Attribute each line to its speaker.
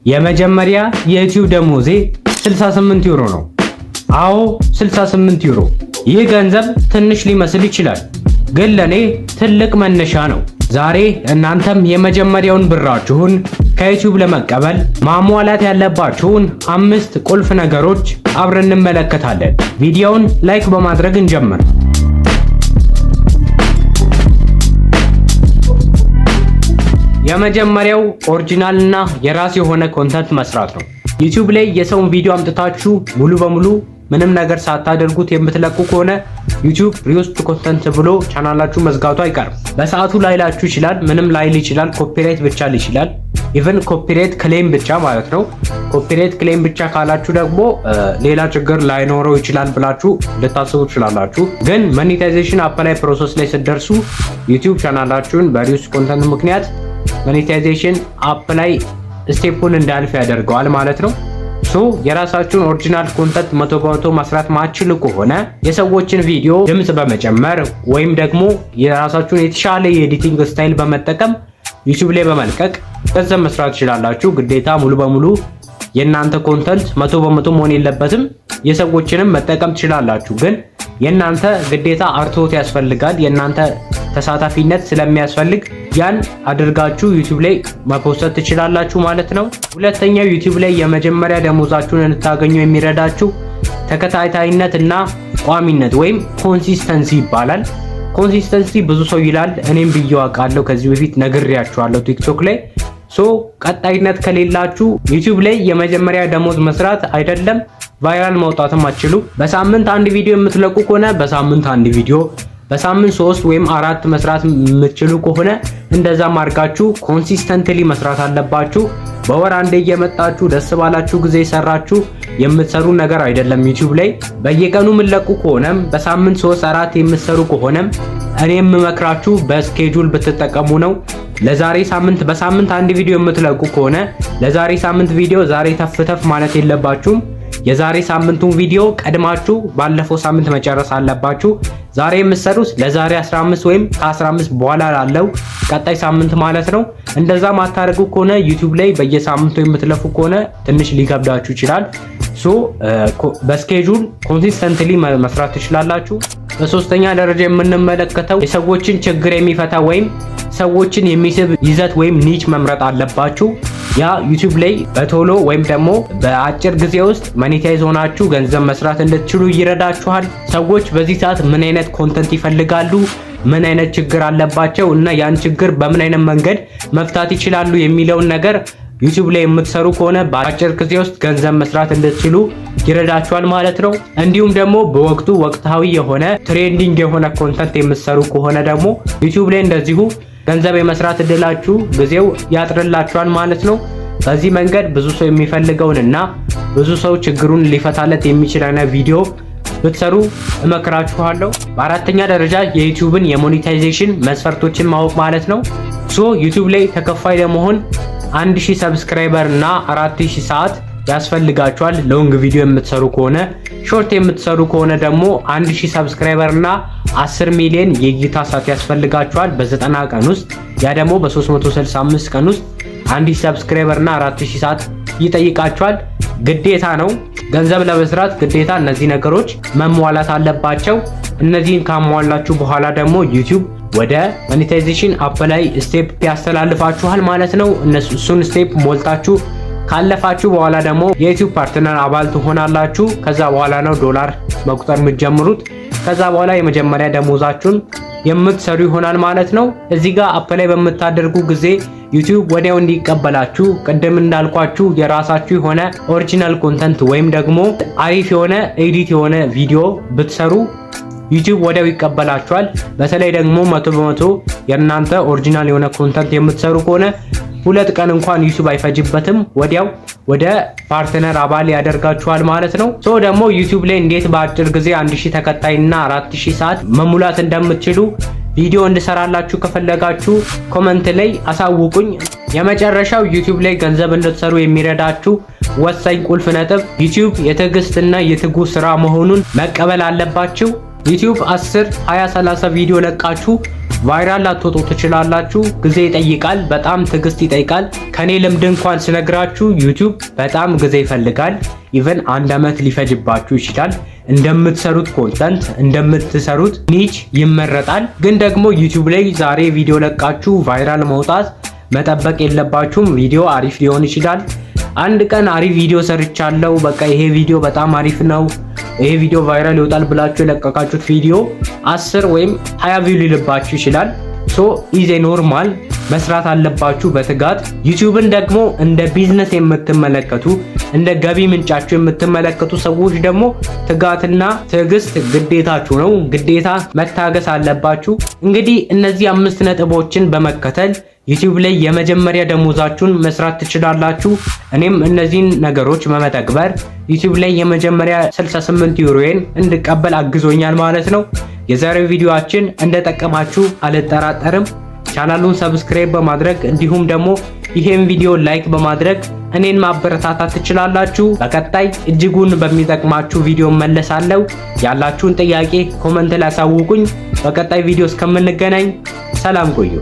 Speaker 1: የመጀመሪያ የዩቲዩብ ደሞዜ 68 ዩሮ ነው። አዎ 68 ዩሮ። ይህ ገንዘብ ትንሽ ሊመስል ይችላል፣ ግን ለኔ ትልቅ መነሻ ነው። ዛሬ እናንተም የመጀመሪያውን ብራችሁን ከዩቲዩብ ለመቀበል ማሟላት ያለባችሁን 5 ቁልፍ ነገሮች አብረን እንመለከታለን። ቪዲዮውን ላይክ በማድረግ እንጀምር። የመጀመሪያው ኦሪጂናል እና የራስ የሆነ ኮንተንት መስራት ነው። ዩቲዩብ ላይ የሰውን ቪዲዮ አምጥታችሁ ሙሉ በሙሉ ምንም ነገር ሳታደርጉት የምትለቁ ከሆነ ዩቲዩብ ሪዩስድ ኮንተንት ብሎ ቻናላችሁ መዝጋቱ አይቀርም። በሰዓቱ ላይላችሁ ይችላል፣ ምንም ላይል ይችላል፣ ኮፒራይት ብቻ ይችላል። ኢቭን ኮፒራይት ክሌም ብቻ ማለት ነው። ኮፒራይት ክሌም ብቻ ካላችሁ ደግሞ ሌላ ችግር ላይኖረው ይችላል ብላችሁ ልታስቡ ትችላላችሁ። ግን ሞኔታይዜሽን አፕላይ ፕሮሰስ ላይ ስትደርሱ ዩቲዩብ ቻናላችሁን በሪዩስድ ኮንተንት ምክንያት ሞኔታይዜሽን አፕላይ ስቴፑን እንዳልፍ ያደርገዋል ማለት ነው። ሶ የራሳችሁን ኦሪጂናል ኮንተንት 100% መስራት ማትችሉ ከሆነ የሰዎችን ቪዲዮ ድምጽ በመጨመር ወይም ደግሞ የራሳችሁን የተሻለ የኤዲቲንግ ስታይል በመጠቀም ዩቲዩብ ላይ በመልቀቅ ገንዘብ መስራት ትችላላችሁ። ግዴታ ሙሉ በሙሉ የእናንተ ኮንተንት 100% መሆን የለበትም። የሰዎችንም መጠቀም ትችላላችሁ፣ ግን የእናንተ ግዴታ አርትዖት ያስፈልጋል። የእናንተ ተሳታፊነት ስለሚያስፈልግ ያን አድርጋችሁ ዩቲዩብ ላይ መፖስት ትችላላችሁ ማለት ነው። ሁለተኛው ዩቲዩብ ላይ የመጀመሪያ ደሞዛችሁን እንድታገኙ የሚረዳችሁ ተከታታይነት እና ቋሚነት ወይም ኮንሲስተንሲ ይባላል። ኮንሲስተንሲ ብዙ ሰው ይላል፣ እኔም ብዬው አውቃለሁ፣ ከዚህ በፊት ነግሬያችኋለሁ ቲክቶክ ላይ። ሶ ቀጣይነት ከሌላችሁ ዩቲዩብ ላይ የመጀመሪያ ደሞዝ መስራት አይደለም ቫይራል መውጣትም አትችሉ። በሳምንት አንድ ቪዲዮ የምትለቁ ከሆነ በሳምንት አንድ ቪዲዮ፣ በሳምንት 3 ወይም 4 መስራት የምትችሉ ከሆነ እንደዛም አድርጋችሁ ኮንሲስተንትሊ መስራት አለባችሁ። በወር አንዴ እየመጣችሁ ደስ ባላችሁ ጊዜ ሰራችሁ የምትሰሩ ነገር አይደለም። ዩቲዩብ ላይ በየቀኑ የምትለቁ ከሆነም በሳምንት 3 4 የምትሰሩ ከሆነም እኔ የምመክራችሁ በስኬጁል ብትጠቀሙ ነው። ለዛሬ ሳምንት በሳምንት አንድ ቪዲዮ የምትለቁ ከሆነ ለዛሬ ሳምንት ቪዲዮ ዛሬ ተፍተፍ ማለት የለባችሁም። የዛሬ ሳምንቱን ቪዲዮ ቀድማችሁ ባለፈው ሳምንት መጨረስ አለባችሁ። ዛሬ የምትሰሩት ለዛሬ 15 ወይም ከ15 በኋላ ላለው ቀጣይ ሳምንት ማለት ነው። እንደዛ ማታረጉ ከሆነ ዩቲዩብ ላይ በየሳምንቱ የምትለፉ ከሆነ ትንሽ ሊከብዳችሁ ይችላል። ሶ በስኬጁል ኮንሲስተንትሊ መስራት ትችላላችሁ። በሶስተኛ ደረጃ የምንመለከተው የሰዎችን ችግር የሚፈታ ወይም ሰዎችን የሚስብ ይዘት ወይም ኒች መምረጥ አለባችሁ። ያ ዩቲዩብ ላይ በቶሎ ወይም ደግሞ በአጭር ጊዜ ውስጥ ሞኔታይዝ ሆናችሁ ገንዘብ መስራት እንድትችሉ ይረዳችኋል። ሰዎች በዚህ ሰዓት ምን አይነት ኮንተንት ይፈልጋሉ፣ ምን አይነት ችግር አለባቸው እና ያን ችግር በምን አይነት መንገድ መፍታት ይችላሉ የሚለውን ነገር ዩቲዩብ ላይ የምትሰሩ ከሆነ በአጭር ጊዜ ውስጥ ገንዘብ መስራት እንድትችሉ ይረዳችኋል ማለት ነው። እንዲሁም ደግሞ በወቅቱ ወቅታዊ የሆነ ትሬንዲንግ የሆነ ኮንተንት የምትሰሩ ከሆነ ደግሞ ዩቲዩብ ላይ እንደዚሁ ገንዘብ የመስራት እድላችሁ ጊዜው ያጥርላችኋል ማለት ነው። በዚህ መንገድ ብዙ ሰው የሚፈልገውንና ብዙ ሰው ችግሩን ሊፈታለት የሚችል አይነት ቪዲዮ ብትሰሩ እመክራችኋለሁ። በአራተኛ ደረጃ የዩቲዩብን የሞኔታይዜሽን መስፈርቶችን ማወቅ ማለት ነው። ሶ ዩቲዩብ ላይ ተከፋይ ለመሆን 1000 ሰብስክራይበር እና 4000 ሰዓት ያስፈልጋችኋል። ሎንግ ቪዲዮ የምትሰሩ ከሆነ፣ ሾርት የምትሰሩ ከሆነ ደግሞ 1000 ሰብስክራይበር እና 10 ሚሊዮን የእይታ ሰዓት ያስፈልጋችኋል በ90 ቀን ውስጥ። ያ ደግሞ በ365 ቀን ውስጥ 1000 ሰብስክራይበር እና 4000 ሰዓት ይጠይቃችኋል። ግዴታ ነው። ገንዘብ ለመስራት ግዴታ እነዚህ ነገሮች መሟላት አለባቸው። እነዚህን ካሟላችሁ በኋላ ደግሞ ዩቲዩብ ወደ ሞኔታይዜሽን አፕላይ ስቴፕ ያስተላልፋችኋል ማለት ነው። እሱን ስቴፕ ሞልታችሁ ካለፋችሁ በኋላ ደግሞ የዩቲዩብ ፓርትነር አባል ትሆናላችሁ። ከዛ በኋላ ነው ዶላር መቁጠር የምትጀምሩት። ከዛ በኋላ የመጀመሪያ ደሞዛችሁን የምትሰሩ ይሆናል ማለት ነው። እዚህ ጋር አፕላይ በምታደርጉ ጊዜ ዩቲዩብ ወዲያው እንዲቀበላችሁ ቅድም እንዳልኳችሁ የራሳችሁ የሆነ ኦሪጂናል ኮንተንት ወይም ደግሞ አሪፍ የሆነ ኤዲት የሆነ ቪዲዮ ብትሰሩ ዩቲዩብ ወዲያው ይቀበላችኋል። በተለይ ደግሞ 100% የእናንተ ኦሪጂናል የሆነ ኮንተንት የምትሰሩ ከሆነ 2 ቀን እንኳን ዩቲዩብ አይፈጅበትም፣ ወዲያው ወደ ፓርትነር አባል ያደርጋችኋል ማለት ነው። ሶ ደግሞ ዩቲዩብ ላይ እንዴት በአጭር ጊዜ 1000 ተከታይና 4000 ሰዓት መሙላት እንደምትችሉ ቪዲዮ እንድሰራላችሁ ከፈለጋችሁ ኮሜንት ላይ አሳውቁኝ። የመጨረሻው ዩቲዩብ ላይ ገንዘብ እንድትሰሩ የሚረዳችሁ ወሳኝ ቁልፍ ነጥብ ዩቲዩብ የትዕግስትና የትጉ ስራ መሆኑን መቀበል አለባችሁ። ዩቲዩብ 10፣ 20፣ 30 ቪዲዮ ለቃችሁ ቫይራል ላትወጡ ትችላላችሁ። ጊዜ ይጠይቃል፣ በጣም ትዕግስት ይጠይቃል። ከኔ ልምድ እንኳን ስነግራችሁ ዩቲዩብ በጣም ጊዜ ይፈልጋል። ኢቨን 1 ዓመት ሊፈጅባችሁ ይችላል። እንደምትሰሩት ኮንተንት እንደምትሰሩት ኒች ይመረጣል። ግን ደግሞ ዩቲዩብ ላይ ዛሬ ቪዲዮ ለቃችሁ ቫይራል መውጣት መጠበቅ የለባችሁም። ቪዲዮ አሪፍ ሊሆን ይችላል። አንድ ቀን አሪፍ ቪዲዮ ሰርቻለሁ፣ በቃ ይሄ ቪዲዮ በጣም አሪፍ ነው፣ ይሄ ቪዲዮ ቫይራል ይወጣል ብላችሁ የለቀቃችሁት ቪዲዮ 10 ወይም 20 ቪው ሊልባችሁ ይችላል። ኢዜ ኖርማል መስራት አለባችሁ በትጋት። ዩቲዩብን ደግሞ እንደ ቢዝነስ የምትመለከቱ እንደ ገቢ ምንጫችሁ የምትመለከቱ ሰዎች ደግሞ ትጋትና ትዕግስት ግዴታችሁ ነው። ግዴታ መታገስ አለባችሁ። እንግዲህ እነዚህ 5 ነጥቦችን በመከተል ዩቲዩብ ላይ የመጀመሪያ ደሞዛችሁን መስራት ትችላላችሁ። እኔም እነዚህን ነገሮች በመተግበር ዩቲዩብ ላይ የመጀመሪያ 68 ዩሮዬን እንድቀበል አግዞኛል ማለት ነው። የዛሬው ቪዲዮአችን እንደጠቀማችሁ አልጠራጠርም። ቻናሉን ሰብስክራይብ በማድረግ እንዲሁም ደግሞ ይሄን ቪዲዮ ላይክ በማድረግ እኔን ማበረታታት ትችላላችሁ። በቀጣይ እጅጉን በሚጠቅማችሁ ቪዲዮ መለሳለሁ። ያላችሁን ጥያቄ ኮሜንት ላይ አሳውቁኝ። በቀጣይ ቪዲዮ እስከምንገናኝ ሰላም ቆዩ።